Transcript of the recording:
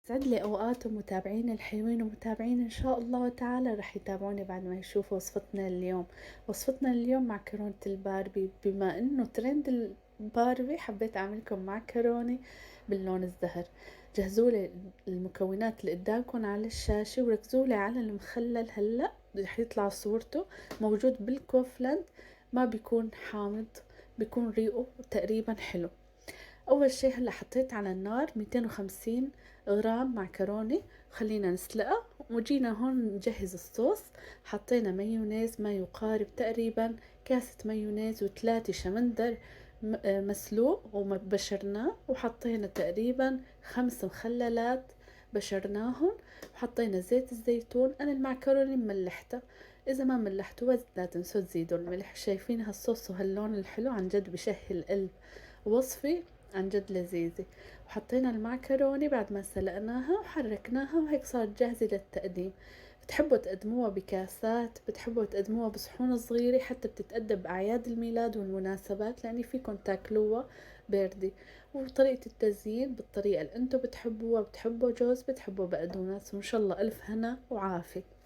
يسعد لي أوقاتكم متابعين الحلوين ومتابعين إن شاء الله تعالى رح يتابعوني بعد ما يشوفوا وصفتنا اليوم. وصفتنا اليوم معكرونة الباربي، بما إنه ترند الباربي حبيت أعملكم معكرونة باللون الزهر. جهزوا لي المكونات اللي قدامكم على الشاشة وركزوا لي على المخلل. هلأ رح يطلع صورته موجود بالكوفلند، ما بيكون حامض، بيكون ريقه تقريبا حلو. اول شي هلا حطيت على النار 250 غرام معكرونة، خلينا نسلقها وجينا هون نجهز الصوص. حطينا مايونيز ما يقارب تقريبا كاسة مايونيز وثلاثة شمندر مسلوق وبشرناه، وحطينا تقريبا 5 مخللات بشرناهم، وحطينا زيت الزيتون. انا المعكرونة مملحتها، اذا ما ملحتوها لا تنسوا تزيدوا الملح. شايفين هالصوص وهاللون الحلو؟ عن جد بشهي القلب، وصفي عن جد لذيذة. وحطينا المعكرونة بعد ما سلقناها وحركناها وهيك صارت جاهزة للتقديم. بتحبوا تقدموها بكاسات، بتحبوا تقدموها بصحون صغيرة، حتى بتتقدم بأعياد الميلاد والمناسبات، لأني فيكن تاكلوها باردة. وطريقة التزيين بالطريقة اللي انتو بتحبوها، بتحبوا جوز، بتحبوا بقدونس، وإن شاء الله ألف هنا وعافية.